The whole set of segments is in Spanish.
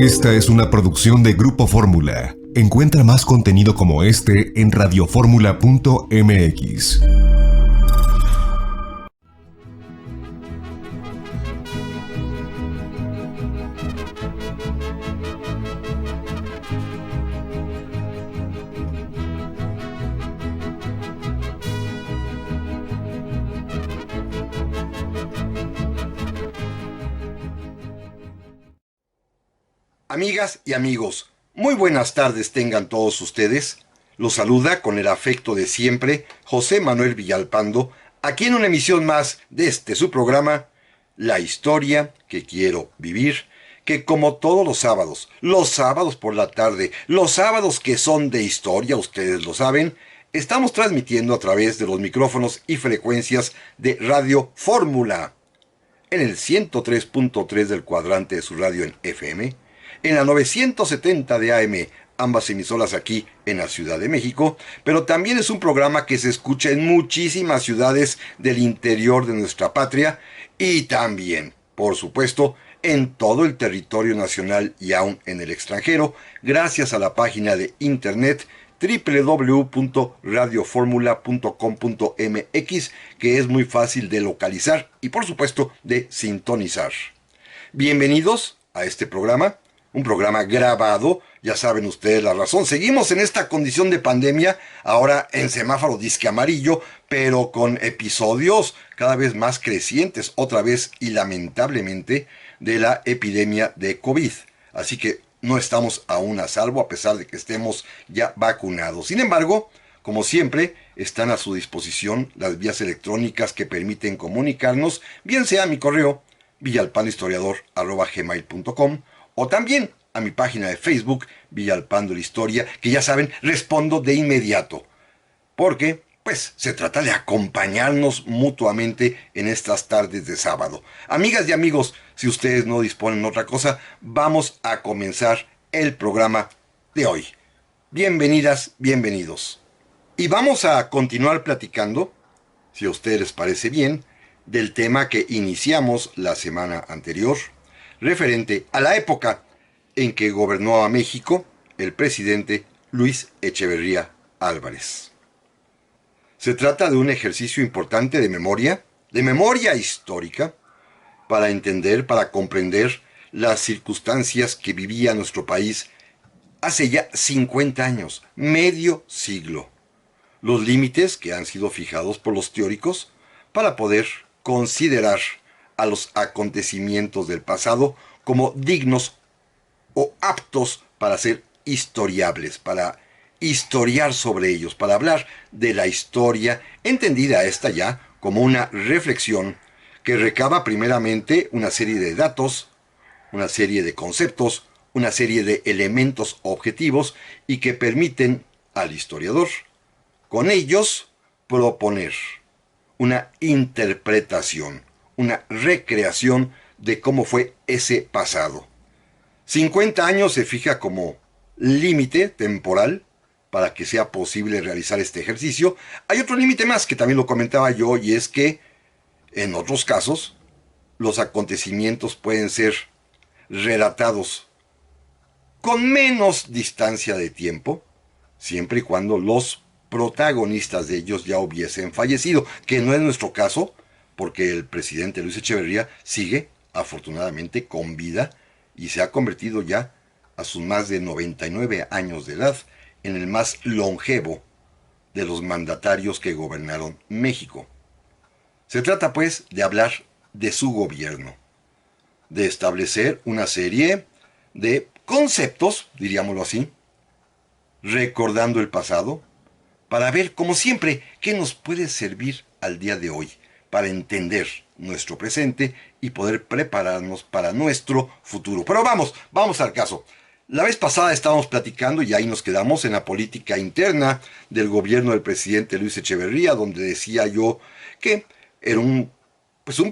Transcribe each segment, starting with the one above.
Esta es una producción de Grupo Fórmula. Encuentra más contenido como este en radioformula.mx. Amigas y amigos, muy buenas tardes tengan todos ustedes. Los saluda con el afecto de siempre José Manuel Villalpando, aquí en una emisión más de su programa, La Historia que Quiero Vivir, que como todos los sábados por la tarde, los sábados que son de historia, ustedes lo saben, estamos transmitiendo a través de los micrófonos y frecuencias de Radio Fórmula, en el 103.3 del cuadrante de su radio en FM, en la 970 de AM, ambas emisoras aquí en la Ciudad de México, pero también es un programa que se escucha en muchísimas ciudades del interior de nuestra patria y también, por supuesto, en todo el territorio nacional y aún en el extranjero, gracias a la página de internet www.radioformula.com.mx, que es muy fácil de localizar y por supuesto de sintonizar. Bienvenidos a este programa. Un programa grabado, ya saben ustedes la razón. Seguimos en esta condición de pandemia, ahora en semáforo disque amarillo, pero con episodios cada vez más crecientes, otra vez y lamentablemente, de la epidemia de COVID. Así que no estamos aún a salvo, a pesar de que estemos ya vacunados. Sin embargo, como siempre, están a su disposición las vías electrónicas que permiten comunicarnos, bien sea a mi correo, villalpandohistoriador@gmail.com, o también a mi página de Facebook, Villalpando la Historia, que ya saben, respondo de inmediato. Porque, pues, se trata de acompañarnos mutuamente en estas tardes de sábado. Amigas y amigos, si ustedes no disponen de otra cosa, vamos a comenzar el programa de hoy. Bienvenidas, bienvenidos. Y vamos a continuar platicando, si a ustedes les parece bien, del tema que iniciamos la semana anterior, referente a la época en que gobernó a México el presidente Luis Echeverría Álvarez. Se trata de un ejercicio importante de memoria histórica, para entender, para comprender las circunstancias que vivía nuestro país hace ya 50 años, medio siglo. Los límites que han sido fijados por los teóricos para poder considerar a los acontecimientos del pasado como dignos o aptos para ser historiables, para historiar sobre ellos, para hablar de la historia, entendida esta ya como una reflexión que recaba primeramente una serie de datos, una serie de conceptos, una serie de elementos objetivos y que permiten al historiador, con ellos, proponer una interpretación, una recreación de cómo fue ese pasado. 50 años se fija como límite temporal para que sea posible realizar este ejercicio. Hay otro límite más que también lo comentaba yo, y es que en otros casos los acontecimientos pueden ser relatados con menos distancia de tiempo, siempre y cuando los protagonistas de ellos ya hubiesen fallecido, que no es nuestro caso, porque el presidente Luis Echeverría sigue, afortunadamente, con vida y se ha convertido ya, a sus más de 99 años de edad, en el más longevo de los mandatarios que gobernaron México. Se trata, pues, de hablar de su gobierno, de establecer una serie de conceptos, diríamoslo así, recordando el pasado, para ver, como siempre, qué nos puede servir al día de hoy, para entender nuestro presente y poder prepararnos para nuestro futuro. Pero vamos al caso. La vez pasada estábamos platicando, y ahí nos quedamos, en la política interna del gobierno del presidente Luis Echeverría, donde decía yo que era un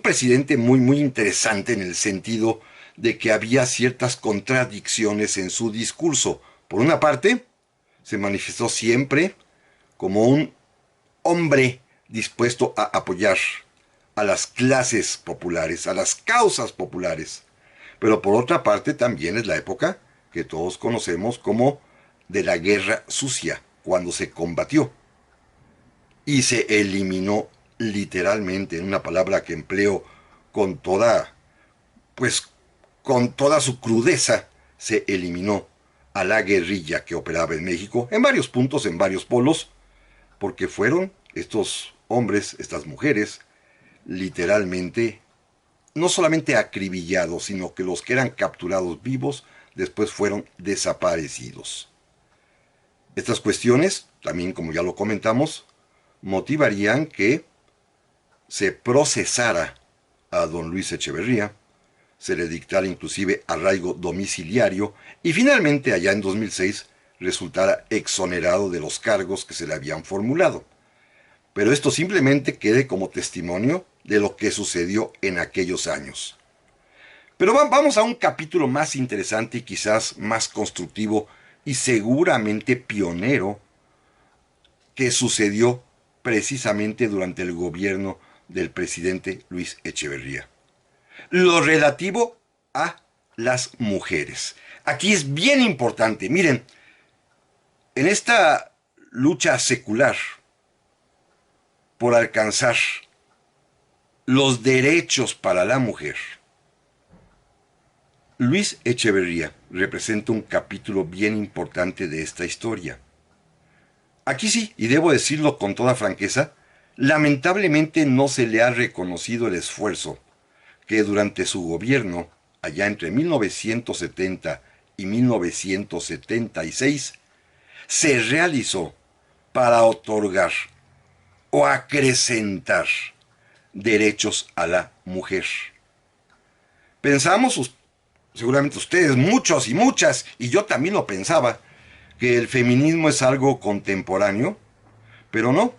presidente muy interesante, en el sentido de que había ciertas contradicciones en su discurso. Por una parte, se manifestó siempre como un hombre dispuesto a apoyar a las clases populares, a las causas populares. Pero por otra parte también es la época que todos conocemos como de la guerra sucia, cuando se combatió y se eliminó literalmente, en una palabra que empleo con toda, pues con toda su crudeza, se eliminó a la guerrilla que operaba en México, en varios puntos, en varios polos, porque fueron estos hombres, estas mujeres, literalmente, no solamente acribillados, sino que los que eran capturados vivos después fueron desaparecidos. Estas cuestiones, también como ya lo comentamos, motivarían que se procesara a don Luis Echeverría, se le dictara inclusive arraigo domiciliario y finalmente allá en 2006 resultara exonerado de los cargos que se le habían formulado. Pero esto simplemente quede como testimonio de lo que sucedió en aquellos años. Pero vamos a un capítulo más interesante y quizás más constructivo y seguramente pionero que sucedió precisamente durante el gobierno del presidente Luis Echeverría. Lo relativo a las mujeres. Aquí es bien importante. Miren, en esta lucha secular por alcanzar los derechos para la mujer, Luis Echeverría representa un capítulo bien importante de esta historia. Aquí sí, y debo decirlo con toda franqueza, lamentablemente no se le ha reconocido el esfuerzo que durante su gobierno, allá entre 1970 y 1976, se realizó para otorgar o acrecentar derechos a la mujer. Pensamos, seguramente ustedes, muchos y muchas, y yo también lo pensaba, que el feminismo es algo contemporáneo, pero no.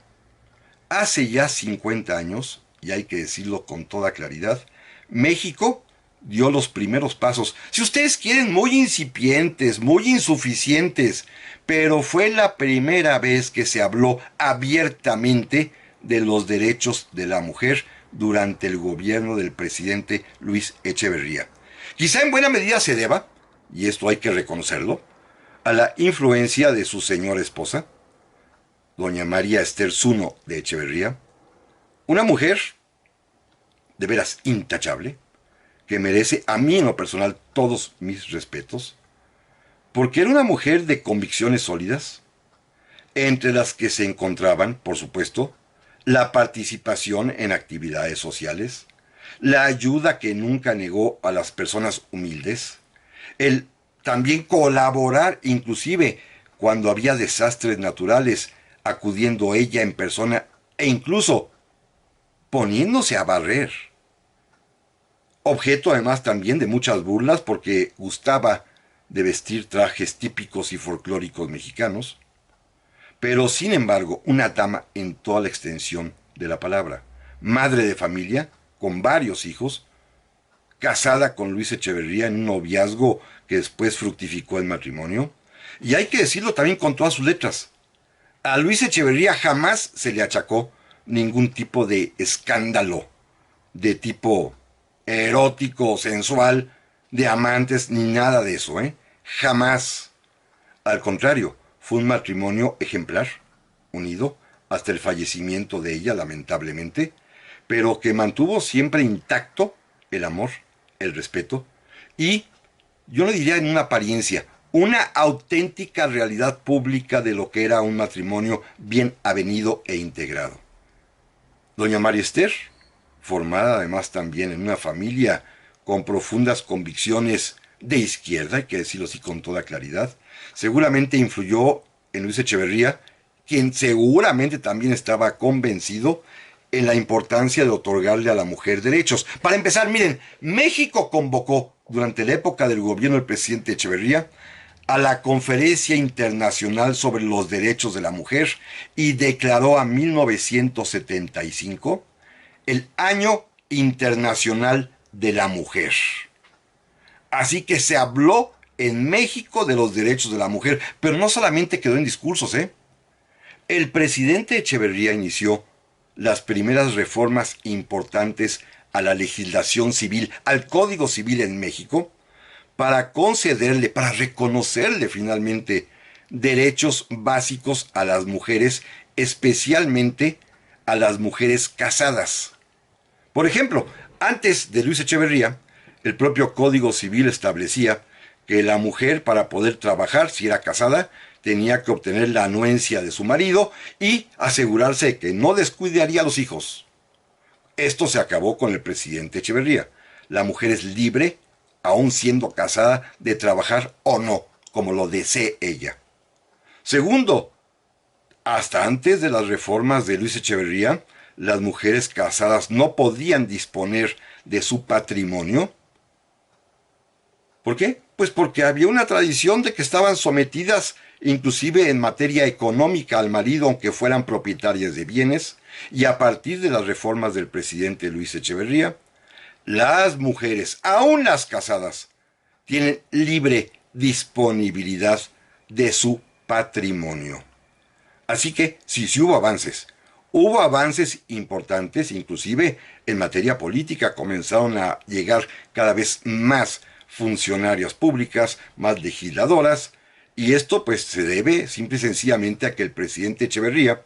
Hace ya 50 años, y hay que decirlo con toda claridad, México dio los primeros pasos. Si ustedes quieren, muy incipientes, muy insuficientes, pero fue la primera vez que se habló abiertamente de los derechos de la mujer durante el gobierno del presidente Luis Echeverría. Quizá en buena medida se deba, y esto hay que reconocerlo, a la influencia de su señora esposa, doña María Esther Zuno de Echeverría, una mujer de veras intachable, que merece a mí en lo personal todos mis respetos, porque era una mujer de convicciones sólidas, entre las que se encontraban, por supuesto, la participación en actividades sociales, la ayuda que nunca negó a las personas humildes, el también colaborar inclusive cuando había desastres naturales, acudiendo ella en persona e incluso poniéndose a barrer. Objeto además también de muchas burlas porque gustaba de vestir trajes típicos y folclóricos mexicanos, pero sin embargo una dama en toda la extensión de la palabra, madre de familia, con varios hijos, casada con Luis Echeverría en un noviazgo que después fructificó el matrimonio, y hay que decirlo también con todas sus letras. A Luis Echeverría jamás se le achacó ningún tipo de escándalo de tipo erótico, sensual, de amantes, ni nada de eso, ¿eh? Jamás. Al contrario, fue un matrimonio ejemplar, unido hasta el fallecimiento de ella, lamentablemente, pero que mantuvo siempre intacto el amor, el respeto y, yo no diría en una apariencia, una auténtica realidad pública de lo que era un matrimonio bien avenido e integrado. Doña María Esther, formada además también en una familia con profundas convicciones de izquierda, hay que decirlo así con toda claridad, seguramente influyó en Luis Echeverría, quien seguramente también estaba convencido en la importancia de otorgarle a la mujer derechos. Para empezar, miren, México convocó durante la época del gobierno del presidente Echeverría a la Conferencia Internacional sobre los Derechos de la Mujer y declaró a 1975 el Año Internacional de la Mujer. Así que se habló en México de los derechos de la mujer, pero no solamente quedó en discursos, ¿eh? El presidente Echeverría inició las primeras reformas importantes a la legislación civil, al Código Civil en México, para concederle, para reconocerle finalmente derechos básicos a las mujeres, especialmente a las mujeres casadas. Por ejemplo, antes de Luis Echeverría, el propio Código Civil establecía que la mujer, para poder trabajar, si era casada, tenía que obtener la anuencia de su marido y asegurarse de que no descuidaría a los hijos. Esto se acabó con el presidente Echeverría. La mujer es libre, aun siendo casada, de trabajar o no, como lo desee ella. Segundo, hasta antes de las reformas de Luis Echeverría, las mujeres casadas no podían disponer de su patrimonio. ¿Por qué? Pues porque había una tradición de que estaban sometidas, inclusive en materia económica, al marido, aunque fueran propietarias de bienes, y a partir de las reformas del presidente Luis Echeverría, las mujeres, aun las casadas, tienen libre disponibilidad de su patrimonio. Así que, sí hubo avances importantes, inclusive en materia política comenzaron a llegar cada vez más funcionarias públicas, más legisladoras, y esto pues se debe simple y sencillamente a que el presidente Echeverría,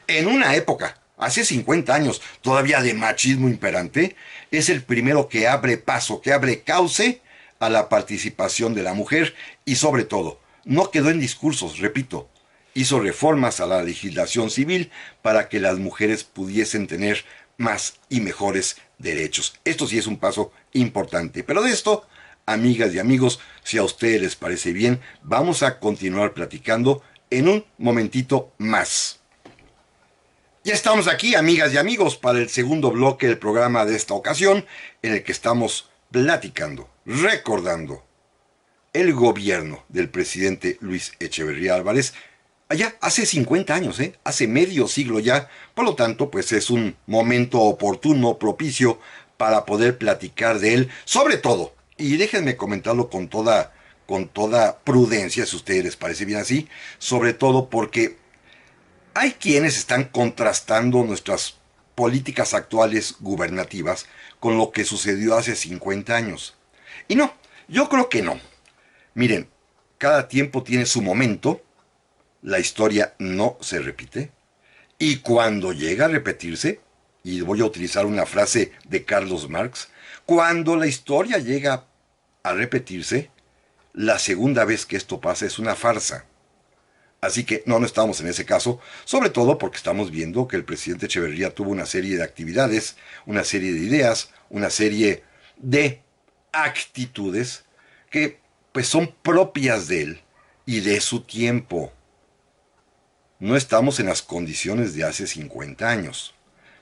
en una época, hace 50 años, todavía de machismo imperante, es el primero que abre paso, que abre cauce a la participación de la mujer y sobre todo, no quedó en discursos, repito, hizo reformas a la legislación civil para que las mujeres pudiesen tener más y mejores derechos. Esto sí es un paso importante, pero de esto, amigas y amigos, si a ustedes les parece bien, vamos a continuar platicando en un momentito más. Ya estamos aquí, amigas y amigos, para el segundo bloque del programa de esta ocasión, en el que estamos platicando, recordando el gobierno del presidente Luis Echeverría Álvarez, allá hace 50 años, hace medio siglo ya. Por lo tanto, pues es un momento oportuno, propicio, para poder platicar de él, sobre todo, y déjenme comentarlo con toda prudencia, si a ustedes les parece bien así, sobre todo porque hay quienes están contrastando nuestras políticas actuales gubernativas con lo que sucedió hace 50 años. Y no, yo creo que no. Miren, cada tiempo tiene su momento, la historia no se repite, y cuando llega a repetirse, y voy a utilizar una frase de Carlos Marx, cuando la historia llega a repetirse, la segunda vez que esto pasa es una farsa. Así que no estamos en ese caso, sobre todo porque estamos viendo que el presidente Echeverría tuvo una serie de actividades, una serie de ideas, una serie de actitudes que pues son propias de él y de su tiempo. No estamos en las condiciones de hace 50 años.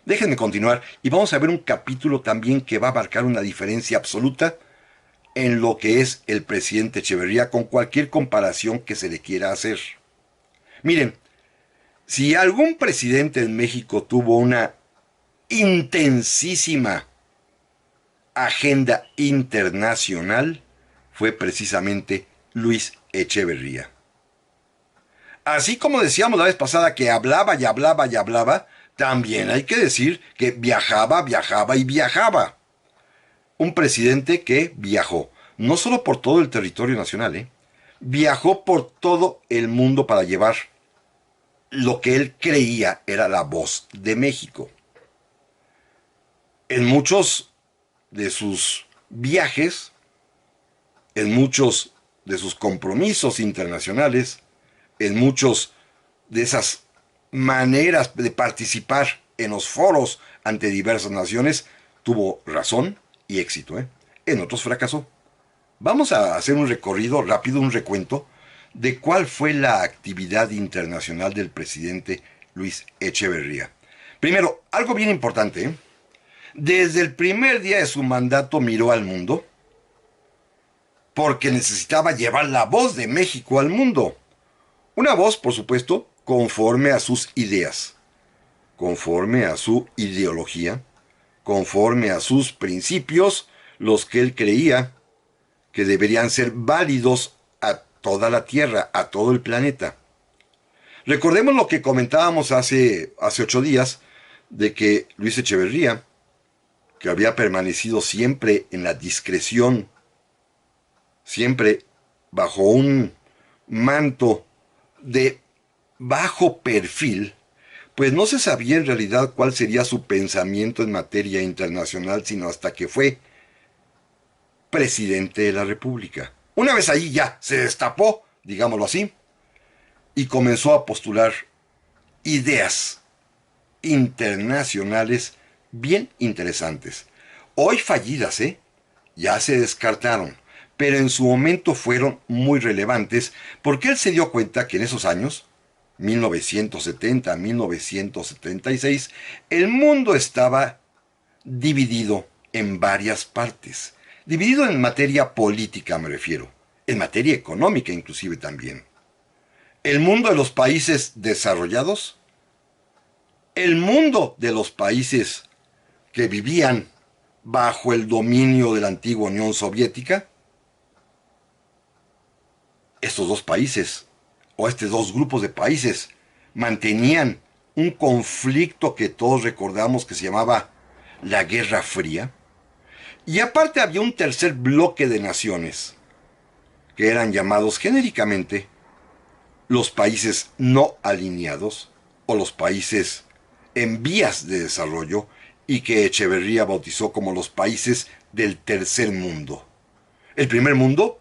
Déjenme continuar y vamos a ver un capítulo también que va a marcar una diferencia absoluta en lo que es el presidente Echeverría con cualquier comparación que se le quiera hacer. Miren, si algún presidente en México tuvo una intensísima agenda internacional, fue precisamente Luis Echeverría. Así como decíamos la vez pasada que hablaba y hablaba y hablaba, también hay que decir que viajaba, viajaba y viajaba. Un presidente que viajó, no solo por todo el territorio nacional, viajó por todo el mundo para llevar lo que él creía era la voz de México. En muchos de sus viajes, en muchos de sus compromisos internacionales, en muchos de esas maneras de participar en los foros ante diversas naciones, tuvo razón y éxito, En otros fracasó. Vamos a hacer un recorrido rápido, un recuento de cuál fue la actividad internacional del presidente Luis Echeverría. Primero, algo bien importante, Desde el primer día de su mandato miró al mundo porque necesitaba llevar la voz de México al mundo. Una voz, por supuesto, conforme a sus ideas, conforme a su ideología, conforme a sus principios, los que él creía que deberían ser válidos a toda la Tierra, a todo el planeta. Recordemos lo que comentábamos hace 8 días, de que Luis Echeverría que había permanecido siempre en la discreción, siempre bajo un manto de bajo perfil, pues no se sabía en realidad cuál sería su pensamiento en materia internacional, sino hasta que fue presidente de la República. Una vez ahí ya se destapó, digámoslo así, y comenzó a postular ideas internacionales bien interesantes. Hoy fallidas, ya se descartaron, pero en su momento fueron muy relevantes porque él se dio cuenta que en esos años, 1970 a 1976, el mundo estaba dividido en varias partes. Dividido en materia política, me refiero, en materia económica inclusive también. El mundo de los países desarrollados, el mundo de los países que vivían bajo el dominio de la antigua Unión Soviética. Estos dos países, o estos dos grupos de países, mantenían un conflicto que todos recordamos que se llamaba la Guerra Fría. Y aparte había un tercer bloque de naciones, que eran llamados genéricamente los países no alineados, o los países en vías de desarrollo, y que Echeverría bautizó como los países del tercer mundo. El primer mundo,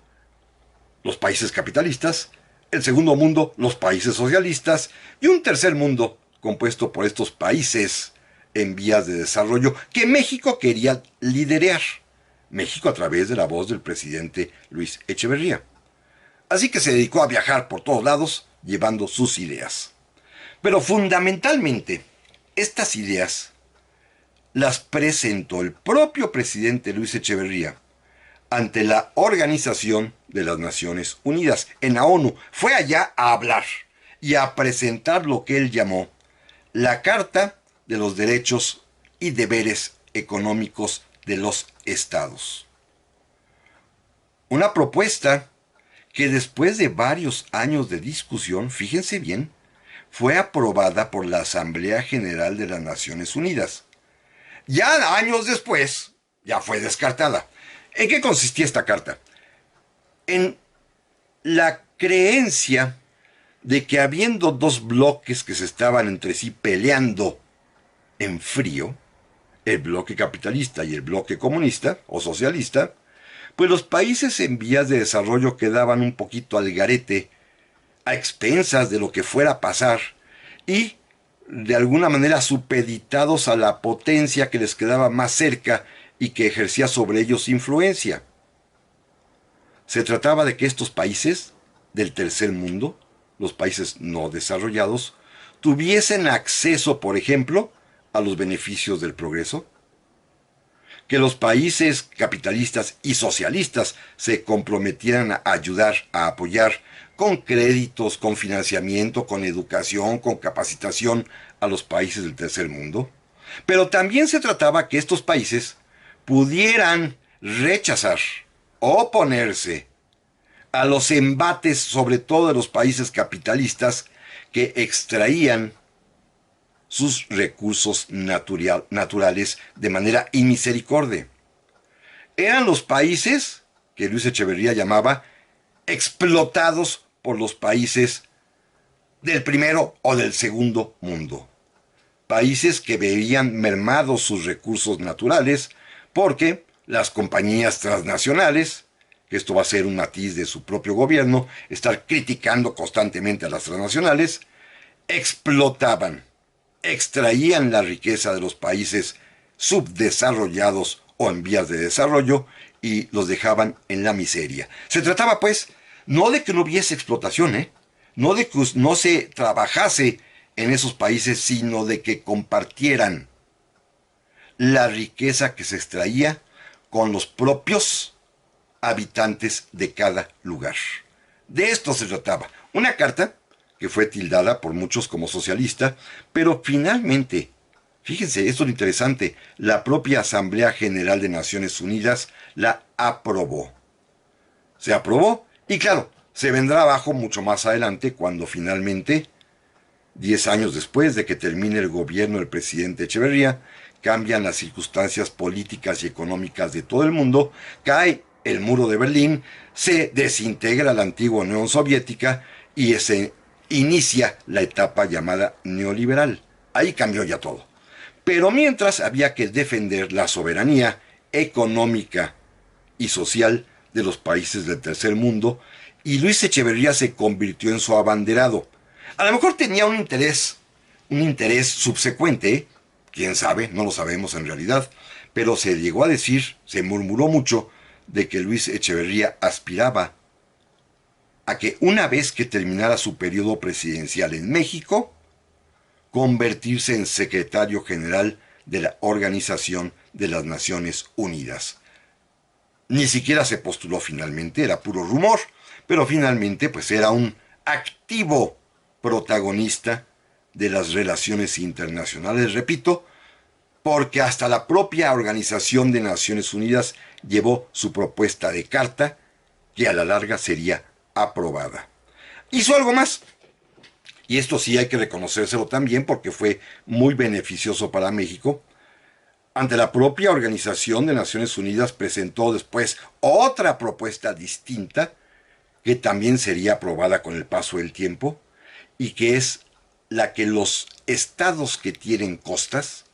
los países capitalistas; el segundo mundo, los países socialistas; y un tercer mundo compuesto por estos países en vías de desarrollo que México quería liderar. México a través de la voz del presidente Luis Echeverría. Así que se dedicó a viajar por todos lados llevando sus ideas. Pero fundamentalmente, estas ideas las presentó el propio presidente Luis Echeverría ante la Organización de las Naciones Unidas, en la ONU. Fue allá a hablar y a presentar lo que él llamó la Carta de los Derechos y Deberes Económicos de los Estados. Una propuesta que después de varios años de discusión, fíjense bien, fue aprobada por la Asamblea General de las Naciones Unidas. Ya años después, ya fue descartada. ¿En qué consistía esta carta? En la creencia de que habiendo dos bloques que se estaban entre sí peleando en frío, el bloque capitalista y el bloque comunista o socialista, pues los países en vías de desarrollo quedaban un poquito al garete, a expensas de lo que fuera a pasar, y de alguna manera supeditados a la potencia que les quedaba más cerca y que ejercía sobre ellos influencia. Se trataba de que estos países del tercer mundo, los países no desarrollados, tuviesen acceso, por ejemplo, a los beneficios del progreso, que los países capitalistas y socialistas se comprometieran a ayudar, a apoyar con créditos, con financiamiento, con educación, con capacitación a los países del tercer mundo. Pero también se trataba que estos países pudieran rechazar, oponerse a los embates, sobre todo de los países capitalistas, que extraían sus recursos naturales de manera inmisericordia. Eran los países que Luis Echeverría llamaba explotados por los países del primero o del segundo mundo. Países que veían mermados sus recursos naturales porque las compañías transnacionales, que esto va a ser un matiz de su propio gobierno, estar criticando constantemente a las transnacionales, explotaban, extraían la riqueza de los países subdesarrollados o en vías de desarrollo y los dejaban en la miseria. Se trataba, pues, no de que no hubiese explotación, no de que no se trabajase en esos países, sino de que compartieran la riqueza que se extraía con los propios habitantes de cada lugar. De esto se trataba. Una carta que fue tildada por muchos como socialista, pero finalmente, fíjense, esto es lo interesante, la propia Asamblea General de Naciones Unidas la aprobó. Se aprobó y claro, se vendrá abajo mucho más adelante cuando finalmente 10 años después de que termine el gobierno del presidente Echeverría, cambian las circunstancias políticas y económicas de todo el mundo, cae el muro de Berlín, se desintegra la antigua Unión Soviética y se inicia la etapa llamada neoliberal. Ahí cambió ya todo. Pero mientras había que defender la soberanía económica y social de los países del tercer mundo, y Luis Echeverría se convirtió en su abanderado. A lo mejor tenía un interés subsecuente, quién sabe, no lo sabemos en realidad, pero se llegó a decir, se murmuró mucho, de que Luis Echeverría aspiraba a que una vez que terminara su periodo presidencial en México, convertirse en secretario general de la Organización de las Naciones Unidas. Ni siquiera se postuló finalmente, era puro rumor, pero finalmente pues era un activo protagonista de las relaciones internacionales, repito, porque hasta la propia Organización de Naciones Unidas llevó su propuesta de carta, que a la larga sería aprobada. Hizo algo más, y esto sí hay que reconocérselo también porque fue muy beneficioso para México. Ante la propia Organización de Naciones Unidas presentó después otra propuesta distinta, que también sería aprobada con el paso del tiempo, y que es la que los estados que tienen costas,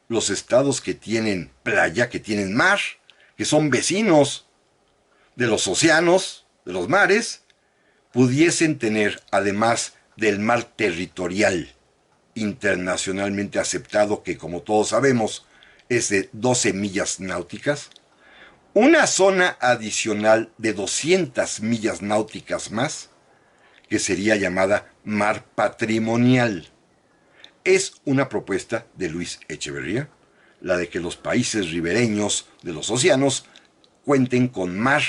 los estados que tienen playa, que tienen mar, que son vecinos de los océanos, de los mares, pudiesen tener, además del mar territorial internacionalmente aceptado, que como todos sabemos es de 12 millas náuticas, una zona adicional de 200 millas náuticas más, que sería llamada mar patrimonial. Es una propuesta de Luis Echeverría, la de que los países ribereños de los océanos cuenten con mar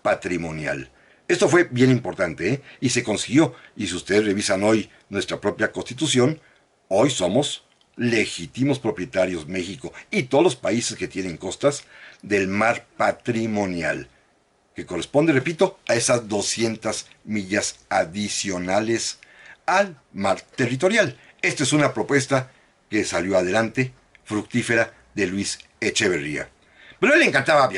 patrimonial. Esto fue bien importante, ¿eh? Y se consiguió. Y si ustedes revisan hoy nuestra propia Constitución, hoy somos legítimos propietarios, México y todos los países que tienen costas, del mar patrimonial, que corresponde, repito, a esas 200 millas adicionales al mar territorial. Esta es una propuesta que salió adelante, fructífera, de Luis Echeverría. Pero a él le encantaba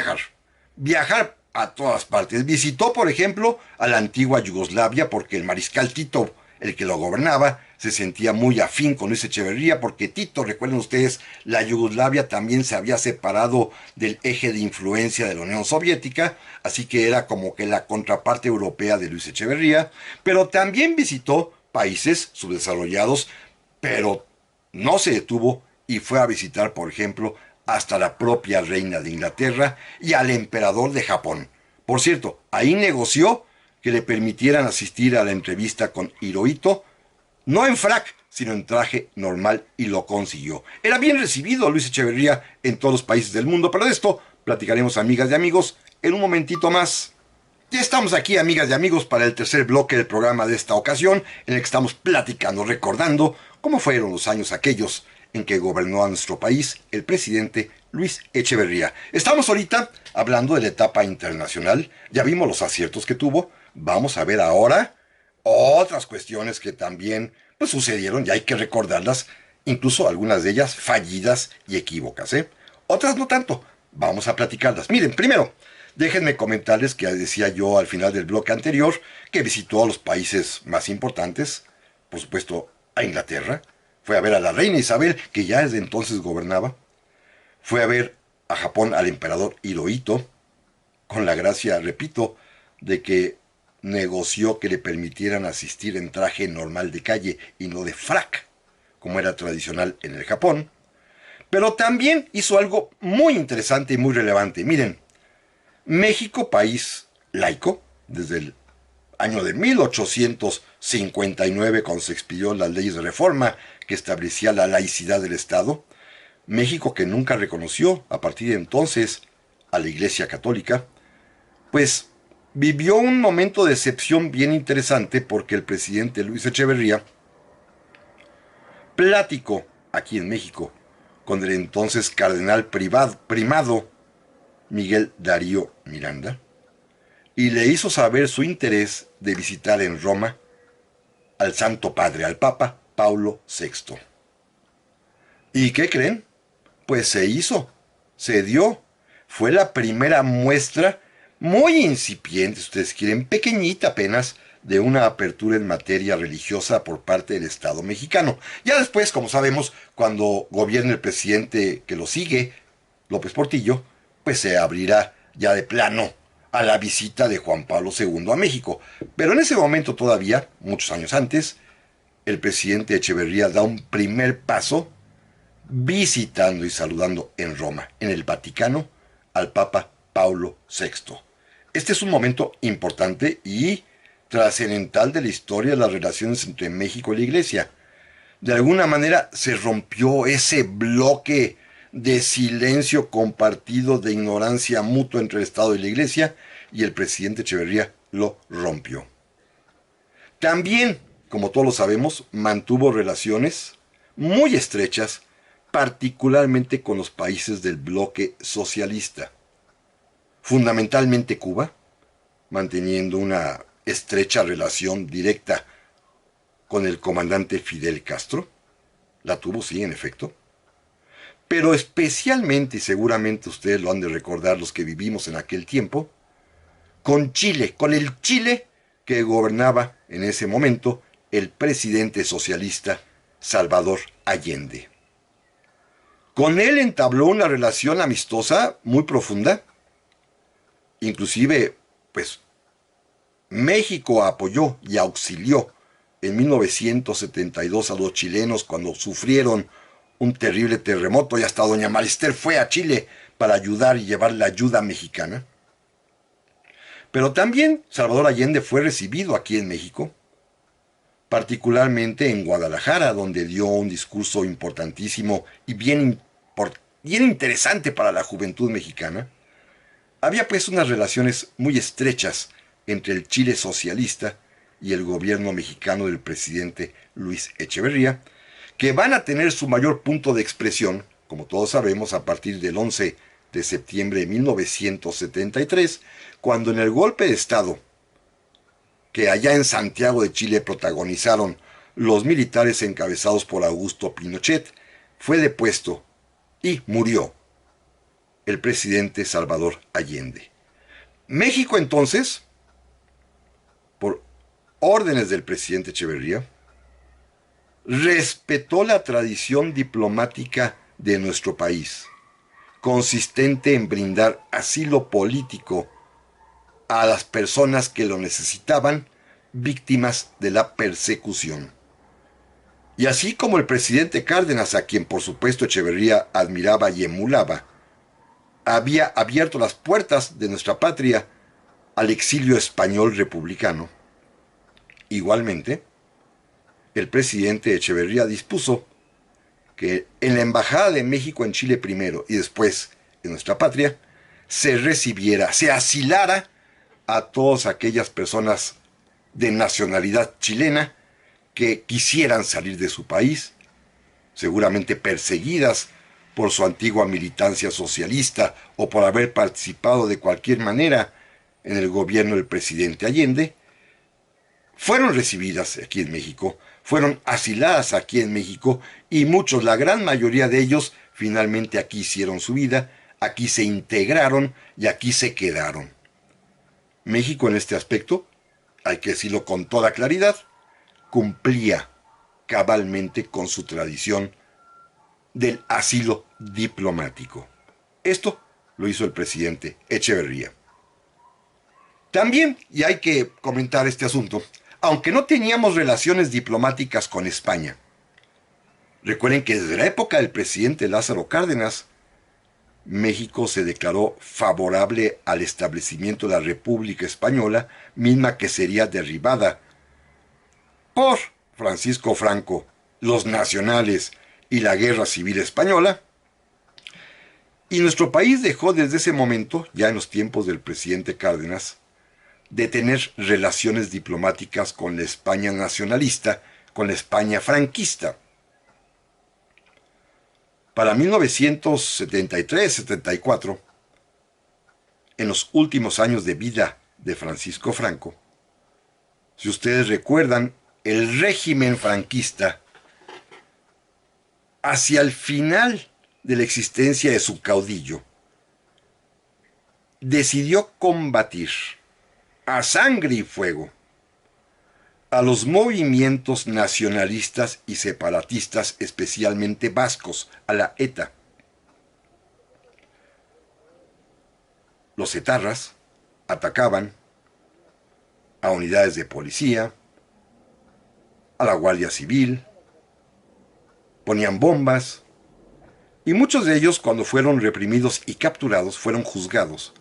viajar a todas partes. Visitó, por ejemplo, a la antigua Yugoslavia porque el mariscal Tito, el que lo gobernaba, se sentía muy afín con Luis Echeverría, porque Tito, recuerden ustedes, la Yugoslavia también se había separado del eje de influencia de la Unión Soviética, así que era como que la contraparte europea de Luis Echeverría, pero también visitó países subdesarrollados, pero no se detuvo y fue a visitar, por ejemplo, hasta la propia reina de Inglaterra y al emperador de Japón. Por cierto, ahí negoció que le permitieran asistir a la entrevista con Hirohito, no en frac, sino en traje normal, y lo consiguió. Era bien recibido Luis Echeverría en todos los países del mundo, pero de esto platicaremos, amigas y amigos, en un momentito más. Ya estamos aquí, amigas y amigos, para el tercer bloque del programa de esta ocasión, en el que estamos platicando, recordando cómo fueron los años aquellos en que gobernó a nuestro país el presidente Luis Echeverría. Estamos ahorita hablando de la etapa internacional, ya vimos los aciertos que tuvo, vamos a ver ahora otras cuestiones que también pues sucedieron, y hay que recordarlas, incluso algunas de ellas fallidas y equívocas, ¿eh? Otras no tanto, vamos a platicarlas. Miren, primero, déjenme comentarles que decía yo al final del bloque anterior que visitó a los países más importantes, por supuesto a Inglaterra, fue a ver a la reina Isabel, que ya desde entonces gobernaba, fue a ver a Japón al emperador Hirohito, con la gracia, repito, de que negoció que le permitieran asistir en traje normal de calle y no de frac, como era tradicional en el Japón. Pero también hizo algo muy interesante y muy relevante. Miren, México, país laico, desde el año de 1859, cuando se expidió las leyes de reforma que establecía la laicidad del Estado, México, que nunca reconoció a partir de entonces a la Iglesia Católica, pues vivió un momento de excepción bien interesante, porque el presidente Luis Echeverría platicó aquí en México con el entonces cardenal primado Miguel Darío Miranda, y le hizo saber su interés de visitar en Roma al Santo Padre, al Papa Paulo VI. ¿Y qué creen? Pues se hizo, se dio. Fue la primera muestra, muy incipiente, si ustedes quieren, pequeñita apenas, de una apertura en materia religiosa por parte del Estado mexicano. Ya después, como sabemos, cuando gobierne el presidente que lo sigue, López Portillo, pues se abrirá ya de plano a la visita de Juan Pablo II a México. Pero en ese momento todavía, muchos años antes, el presidente Echeverría da un primer paso visitando y saludando en Roma, en el Vaticano, al Papa Paulo VI. Este es un momento importante y trascendental de la historia de las relaciones entre México y la Iglesia. De alguna manera se rompió ese bloque de silencio compartido, de ignorancia mutua entre el Estado y la Iglesia, y el presidente Echeverría lo rompió. También, como todos lo sabemos, mantuvo relaciones muy estrechas, particularmente con los países del bloque socialista, fundamentalmente Cuba, manteniendo una estrecha relación directa con el comandante Fidel Castro. La tuvo, sí, en efecto. Pero especialmente, y seguramente ustedes lo han de recordar los que vivimos en aquel tiempo, con Chile, con el Chile que gobernaba en ese momento el presidente socialista Salvador Allende. Con él entabló una relación amistosa muy profunda. Inclusive, pues, México apoyó y auxilió en 1972 a los chilenos cuando sufrieron un terrible terremoto, y hasta doña Marister fue a Chile para ayudar y llevar la ayuda mexicana. Pero también Salvador Allende fue recibido aquí en México, particularmente en Guadalajara, donde dio un discurso importantísimo y bien interesante para la juventud mexicana. Había pues unas relaciones muy estrechas entre el Chile socialista y el gobierno mexicano del presidente Luis Echeverría, que van a tener su mayor punto de expresión, como todos sabemos, a partir del 11 de septiembre de 1973, cuando en el golpe de Estado que allá en Santiago de Chile protagonizaron los militares encabezados por Augusto Pinochet, fue depuesto y murió el presidente Salvador Allende. México entonces, por órdenes del presidente Echeverría, respetó la tradición diplomática de nuestro país, consistente en brindar asilo político a las personas que lo necesitaban, víctimas de la persecución. Y así como el presidente Cárdenas, a quien por supuesto Echeverría admiraba y emulaba, había abierto las puertas de nuestra patria al exilio español republicano, igualmente, el presidente Echeverría dispuso que en la Embajada de México en Chile primero y después en nuestra patria, se recibiera, se asilara a todas aquellas personas de nacionalidad chilena que quisieran salir de su país, seguramente perseguidas por su antigua militancia socialista o por haber participado de cualquier manera en el gobierno del presidente Allende, fueron recibidas aquí en México, fueron asiladas aquí en México, y muchos, la gran mayoría de ellos, finalmente aquí hicieron su vida, aquí se integraron y aquí se quedaron. México en este aspecto, hay que decirlo con toda claridad, cumplía cabalmente con su tradición del asilo diplomático. Esto lo hizo el presidente Echeverría. También, y hay que comentar este asunto, aunque no teníamos relaciones diplomáticas con España, recuerden que desde la época del presidente Lázaro Cárdenas, México se declaró favorable al establecimiento de la República Española, misma que sería derribada por Francisco Franco, los nacionales y la Guerra Civil Española. Y nuestro país dejó desde ese momento, ya en los tiempos del presidente Cárdenas, de tener relaciones diplomáticas con la España nacionalista, con la España franquista. Para 1973-74, en los últimos años de vida de Francisco Franco, si ustedes recuerdan, el régimen franquista, hacia el final de la existencia de su caudillo, decidió combatir a sangre y fuego a los movimientos nacionalistas y separatistas, especialmente vascos, a la ETA. Los etarras atacaban a unidades de policía, a la Guardia Civil, ponían bombas, y muchos de ellos, cuando fueron reprimidos y capturados, fueron juzgados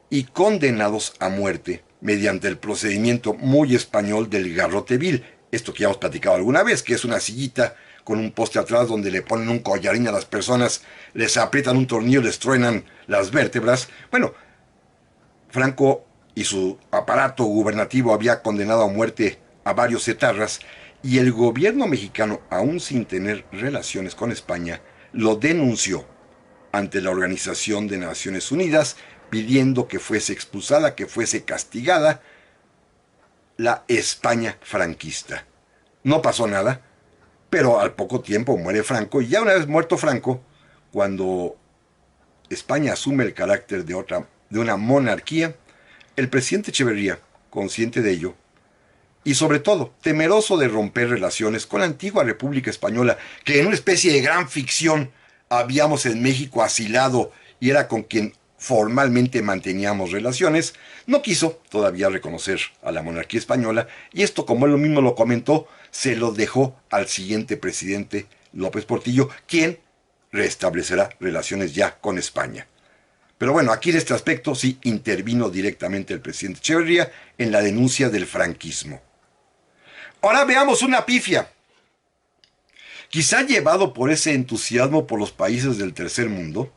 y condenados a muerte mediante el procedimiento muy español del garrote vil. Esto que ya hemos platicado alguna vez, que es una sillita con un poste atrás donde le ponen un collarín a las personas, les aprietan un tornillo, les truenan las vértebras. Bueno, Franco y su aparato gubernativo había condenado a muerte a varios etarras, y el gobierno mexicano, aún sin tener relaciones con España, lo denunció ante la Organización de Naciones Unidas, pidiendo que fuese expulsada, que fuese castigada la España franquista. No pasó nada, pero al poco tiempo muere Franco, y ya una vez muerto Franco, cuando España asume el carácter de una monarquía, el presidente Echeverría, consciente de ello, y sobre todo temeroso de romper relaciones con la antigua República Española, que en una especie de gran ficción habíamos en México asilado y era con quien formalmente manteníamos relaciones, no quiso todavía reconocer a la monarquía española, y esto, como él mismo lo comentó, se lo dejó al siguiente presidente, López Portillo, quien restablecerá relaciones ya con España. Pero bueno, aquí en este aspecto sí intervino directamente el presidente Echeverría en la denuncia del franquismo. Ahora veamos una pifia. Quizá llevado por ese entusiasmo por los países del tercer mundo,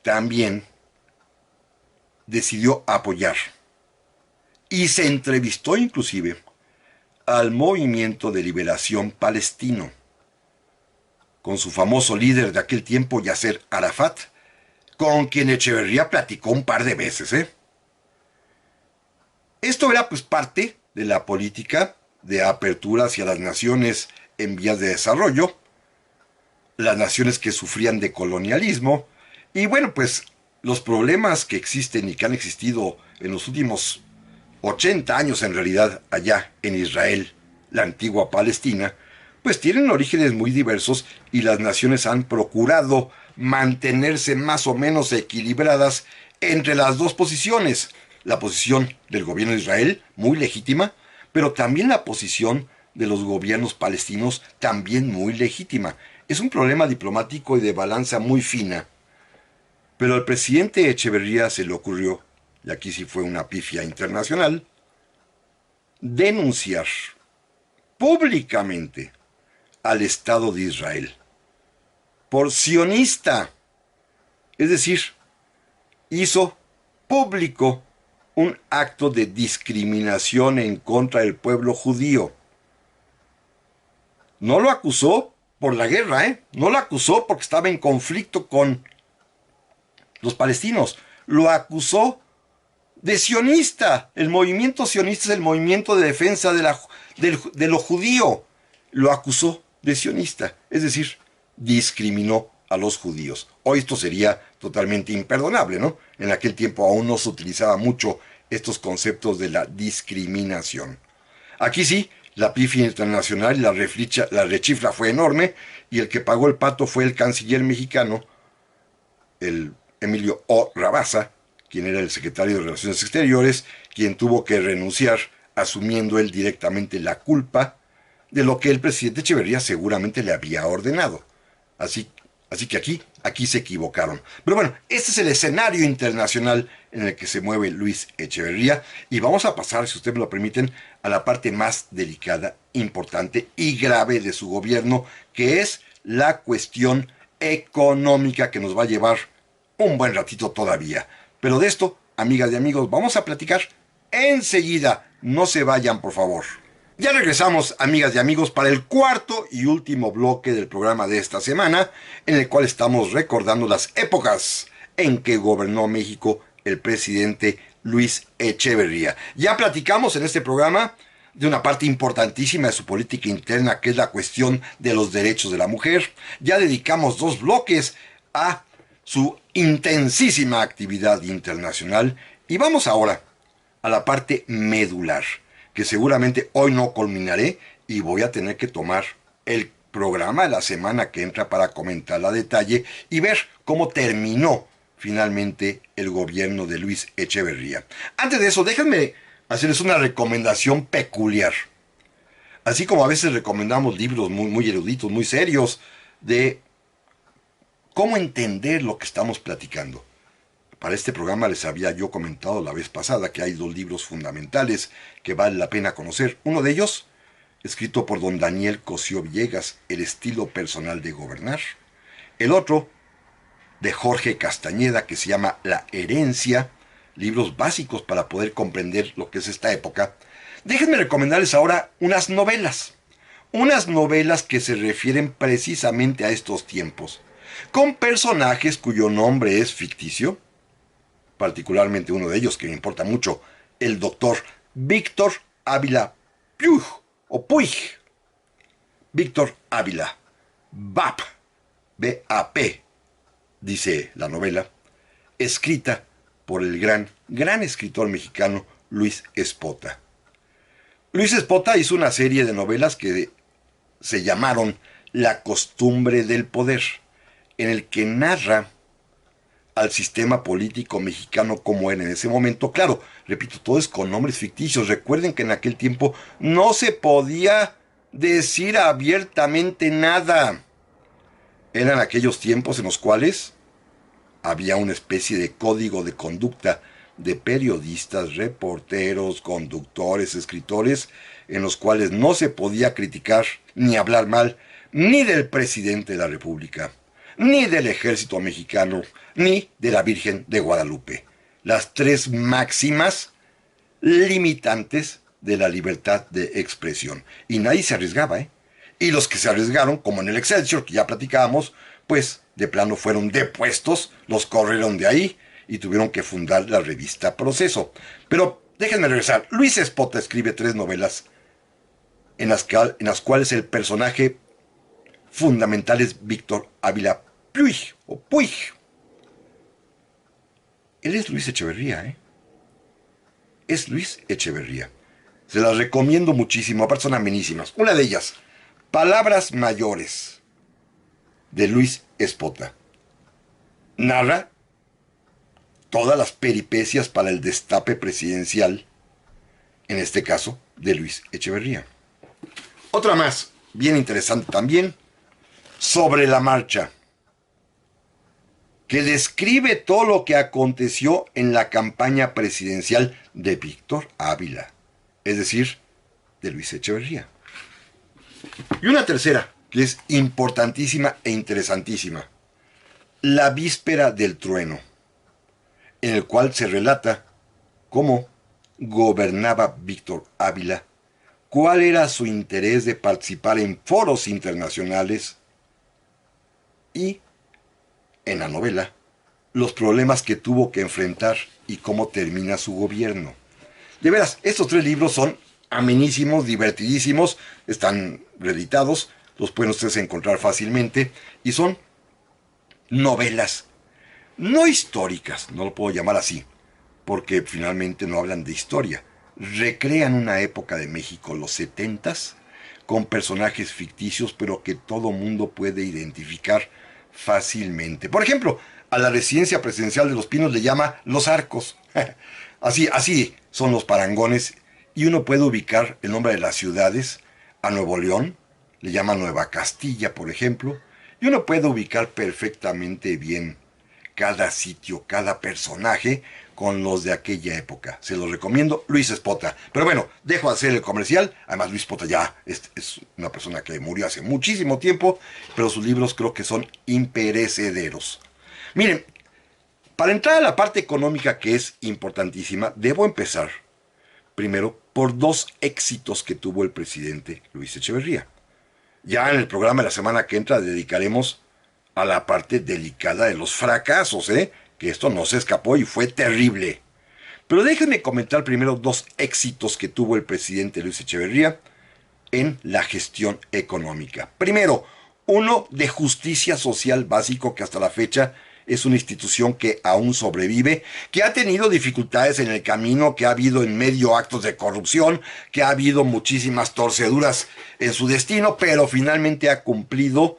también decidió apoyar y se entrevistó inclusive al movimiento de liberación palestino, con su famoso líder de aquel tiempo, Yasser Arafat, con quien Echeverría platicó un par de veces. Esto era pues parte de la política de apertura hacia las naciones en vías de desarrollo, las naciones que sufrían de colonialismo, y bueno, pues los problemas que existen y que han existido en los últimos 80 años en realidad allá en Israel, la antigua Palestina, pues tienen orígenes muy diversos, y las naciones han procurado mantenerse más o menos equilibradas entre las dos posiciones. La posición del gobierno de Israel, muy legítima, pero también la posición de los gobiernos palestinos, también muy legítima. Es un problema diplomático y de balanza muy fina. Pero al presidente Echeverría se le ocurrió, y aquí sí fue una pifia internacional, denunciar públicamente al Estado de Israel por sionista. Es decir, hizo público un acto de discriminación en contra del pueblo judío. No lo acusó por la guerra, no lo acusó porque estaba en conflicto con los palestinos. Lo acusó de sionista. El movimiento sionista es el movimiento de defensa de lo judío. Lo acusó de sionista, es decir, discriminó a los judíos. Hoy esto sería totalmente imperdonable, ¿no? En aquel tiempo aún no se utilizaba mucho estos conceptos de la discriminación. Aquí sí, la pifia internacional y la rechifla fue enorme, y el que pagó el pato fue el canciller mexicano, el Emilio O. Rabasa, quien era el secretario de Relaciones Exteriores, quien tuvo que renunciar, asumiendo él directamente la culpa de lo que el presidente Echeverría seguramente le había ordenado. Así que aquí se equivocaron. Pero bueno, este es el escenario internacional en el que se mueve Luis Echeverría, y vamos a pasar, si ustedes me lo permiten, a la parte más delicada, importante y grave de su gobierno, que es la cuestión económica, que nos va a llevar un buen ratito todavía. Pero de esto, amigas y amigos, vamos a platicar enseguida. No se vayan, por favor. Ya regresamos, amigas y amigos, para el cuarto y último bloque del programa de esta semana, en el cual estamos recordando las épocas en que gobernó México el presidente Luis Echeverría. Ya platicamos en este programa de una parte importantísima de su política interna, que es la cuestión de los derechos de la mujer. Ya dedicamos 2 bloques a su intensísima actividad internacional. Y vamos ahora a la parte medular, que seguramente hoy no culminaré y voy a tener que tomar el programa de la semana que entra para comentarla a detalle y ver cómo terminó finalmente el gobierno de Luis Echeverría. Antes de eso, déjenme hacerles una recomendación peculiar. Así como a veces recomendamos libros muy eruditos, muy serios, de cómo entender lo que estamos platicando. Para este programa les había yo comentado la vez pasada que hay 2 libros fundamentales que vale la pena conocer. Uno de ellos, escrito por don Daniel Cosío Villegas, El estilo personal de gobernar. El otro, de Jorge Castañeda, que se llama La herencia, libros básicos para poder comprender lo que es esta época. Déjenme recomendarles ahora unas novelas que se refieren precisamente a estos tiempos, con personajes cuyo nombre es ficticio, particularmente uno de ellos que me importa mucho, el doctor Víctor Ávila Puig, o Puig. Víctor Ávila, BAP, B-A-P, dice la novela, escrita por el gran escritor mexicano Luis Espota. Luis Espota hizo una serie de novelas que se llamaron La costumbre del poder, en el que narra al sistema político mexicano como era en ese momento. Claro, repito, todo es con nombres ficticios. Recuerden que en aquel tiempo no se podía decir abiertamente nada. Eran aquellos tiempos en los cuales había una especie de código de conducta de periodistas, reporteros, conductores, escritores, en los cuales no se podía criticar ni hablar mal ni del presidente de la República, ni del ejército mexicano, ni de la Virgen de Guadalupe. Las 3 máximas limitantes de la libertad de expresión. Y nadie se arriesgaba, ¿eh? Y los que se arriesgaron, como en el Excelsior, que ya platicábamos, pues de plano fueron depuestos, los corrieron de ahí y tuvieron que fundar la revista Proceso. Pero déjenme regresar. Luis Espota escribe 3 novelas en las cuales el personaje fundamental es Víctor Ávila Puig, o Puig. Él es Luis Echeverría, ¿eh? Es Luis Echeverría. Se las recomiendo muchísimo, aparte son amenísimas. Una de ellas, Palabras mayores, de Luis Espota. Narra todas las peripecias para el destape presidencial, en este caso, de Luis Echeverría. Otra más, bien interesante también, Sobre la marcha, que describe todo lo que aconteció en la campaña presidencial de Víctor Ávila, es decir, de Luis Echeverría. Y una tercera, que es importantísima e interesantísima, La víspera del trueno, en el cual se relata cómo gobernaba Víctor Ávila, cuál era su interés de participar en foros internacionales y, en la novela, los problemas que tuvo que enfrentar y cómo termina su gobierno. De veras, estos 3 libros son amenísimos, divertidísimos, están reeditados, los pueden ustedes encontrar fácilmente, y son novelas no históricas, no lo puedo llamar así, porque finalmente no hablan de historia. Recrean una época de México, los 70s, con personajes ficticios, pero que todo mundo puede identificar fácilmente. Por ejemplo, a la residencia presidencial de Los Pinos le llama Los Arcos. Así son los parangones, y uno puede ubicar el nombre de las ciudades. A Nuevo León le llama Nueva Castilla, por ejemplo, y uno puede ubicar perfectamente bien cada sitio, cada personaje con los de aquella época. Se los recomiendo, Luis Espota. Pero bueno, dejo de hacer el comercial. Además, Luis Espota ya es una persona que murió hace muchísimo tiempo, pero sus libros creo que son imperecederos. Miren, para entrar a la parte económica, que es importantísima, debo empezar primero por 2 éxitos que tuvo el presidente Luis Echeverría. Ya en el programa de la semana que entra dedicaremos a la parte delicada de los fracasos, que esto no se escapó y fue terrible. Pero déjenme comentar primero dos éxitos que tuvo el presidente Luis Echeverría en la gestión económica. Primero, uno de justicia social básico, que hasta la fecha es una institución que aún sobrevive, que ha tenido dificultades en el camino, que ha habido en medio actos de corrupción, que ha habido muchísimas torceduras en su destino, pero finalmente ha cumplido,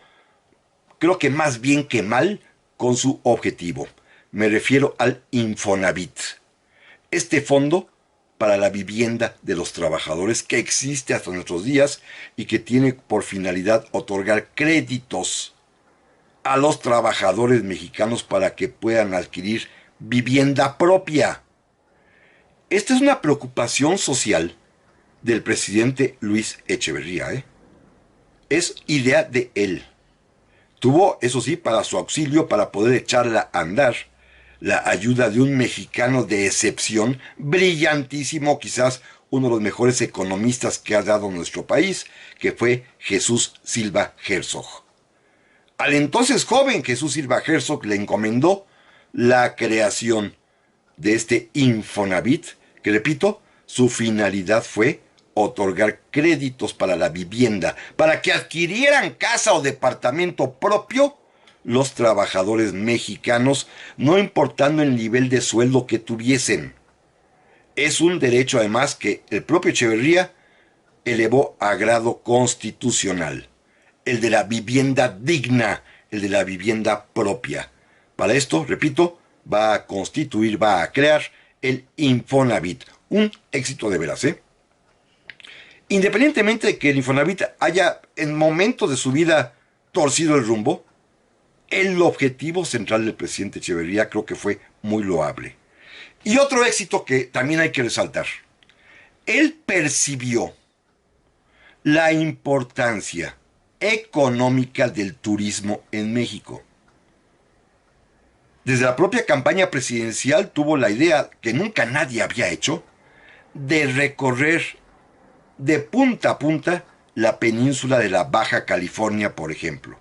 creo que más bien que mal, con su objetivo. Me refiero al Infonavit. Este fondo para la vivienda de los trabajadores que existe hasta nuestros días y que tiene por finalidad otorgar créditos a los trabajadores mexicanos para que puedan adquirir vivienda propia. Esta es una preocupación social del presidente Luis Echeverría, ¿eh? Es idea de él. Tuvo, eso sí, para su auxilio, para poder echarla a andar, la ayuda de un mexicano de excepción, brillantísimo, quizás uno de los mejores economistas que ha dado nuestro país, que fue Jesús Silva Herzog. Al entonces joven Jesús Silva Herzog le encomendó la creación de este Infonavit, que repito, su finalidad fue otorgar créditos para la vivienda, para que adquirieran casa o departamento propio los trabajadores mexicanos, no importando el nivel de sueldo que tuviesen. Es un derecho además que el propio Echeverría elevó a grado constitucional, el de la vivienda digna, el de la vivienda propia. Para esto, repito, va a constituir, va a crear el Infonavit, un éxito de veras, ¿eh? Independientemente de que el Infonavit haya en momentos de su vida torcido el rumbo, el objetivo central del presidente Echeverría creo que fue muy loable. Y otro éxito que también hay que resaltar. Él percibió la importancia económica del turismo en México. Desde la propia campaña presidencial tuvo la idea, que nunca nadie había hecho, de recorrer de punta a punta la península de la Baja California, por ejemplo.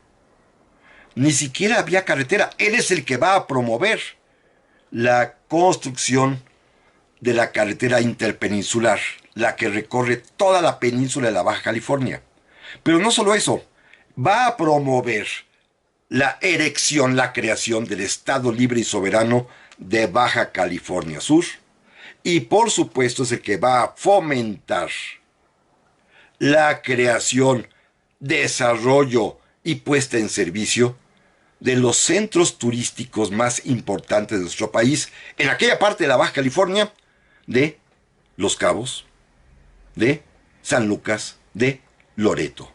Ni siquiera había carretera. Él es el que va a promover la construcción de la carretera interpeninsular, la que recorre toda la península de la Baja California. Pero no solo eso, va a promover la erección, la creación del Estado Libre y Soberano de Baja California Sur. Y por supuesto es el que va a fomentar la creación, desarrollo y puesta en servicio de los centros turísticos más importantes de nuestro país, en aquella parte de la Baja California, de Los Cabos, de San Lucas, de Loreto.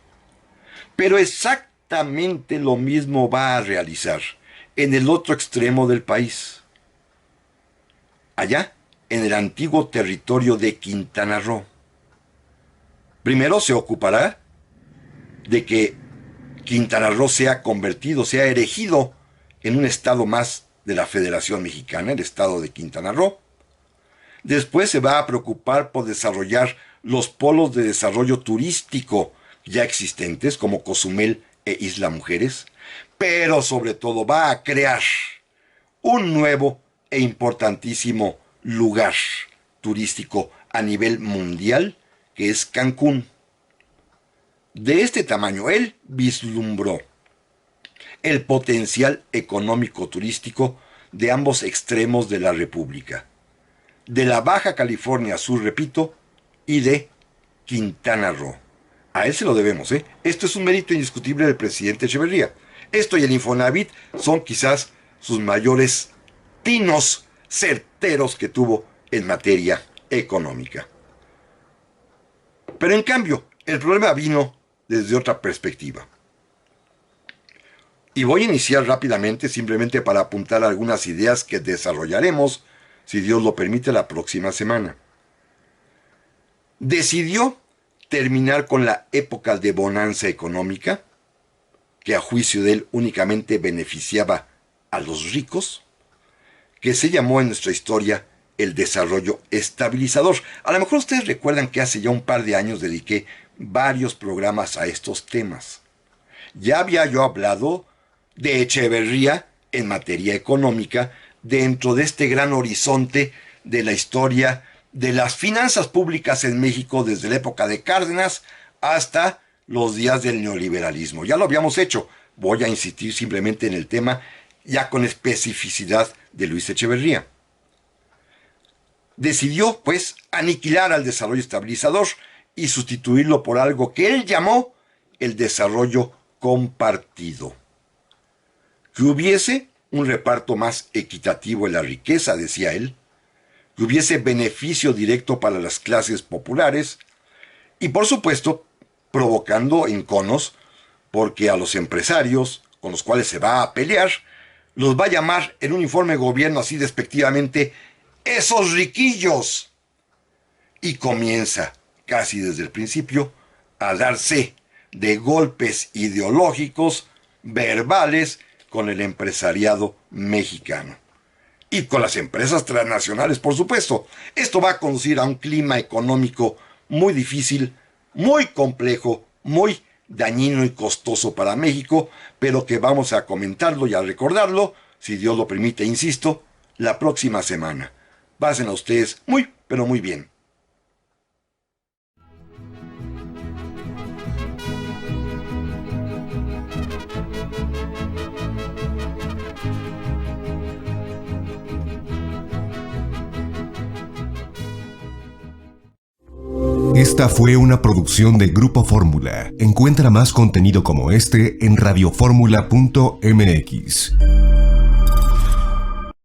Pero exactamente lo mismo va a realizar en el otro extremo del país, allá en el antiguo territorio de Quintana Roo. Primero se ocupará de que Quintana Roo sea convertido, sea erigido en un estado más de la Federación Mexicana, el estado de Quintana Roo. Después se va a preocupar por desarrollar los polos de desarrollo turístico ya existentes, como Cozumel e Isla Mujeres, pero sobre todo va a crear un nuevo e importantísimo lugar turístico a nivel mundial, que es Cancún. De este tamaño, él vislumbró el potencial económico turístico de ambos extremos de la República, de la Baja California Sur, repito, y de Quintana Roo. A él se lo debemos, ¿eh? Esto es un mérito indiscutible del presidente Echeverría. Esto y el Infonavit son quizás sus mayores tinos certeros que tuvo en materia económica. Pero en cambio, el problema vino desde otra perspectiva. Y voy a iniciar rápidamente simplemente para apuntar algunas ideas que desarrollaremos, si Dios lo permite, la próxima semana. Decidió terminar con la época de bonanza económica, que a juicio de él únicamente beneficiaba a los ricos, que se llamó en nuestra historia el desarrollo estabilizador. A lo mejor ustedes recuerdan que hace ya un par de años dediqué varios programas a estos temas. Ya había yo hablado de Echeverría en materia económica dentro de este gran horizonte de la historia de las finanzas públicas en México desde la época de Cárdenas hasta los días del neoliberalismo. Ya lo habíamos hecho, voy a insistir simplemente en el tema ya con especificidad de Luis Echeverría. Decidió, pues, aniquilar al desarrollo estabilizador y sustituirlo por algo que él llamó el desarrollo compartido. Que hubiese un reparto más equitativo en la riqueza, decía él, que hubiese beneficio directo para las clases populares y, por supuesto, provocando enconos porque a los empresarios con los cuales se va a pelear los va a llamar en un informe de gobierno así despectivamente esos riquillos, y comienza casi desde el principio a darse de golpes ideológicos verbales con el empresariado mexicano y con las empresas transnacionales, por supuesto. Esto va a conducir a un clima económico muy difícil, muy complejo, muy dañino y costoso para México, pero que vamos a comentarlo y a recordarlo, si Dios lo permite, insisto, la próxima semana. Pásenla ustedes muy, pero muy bien. Esta fue una producción de Grupo Fórmula. Encuentra más contenido como este en radioformula.mx.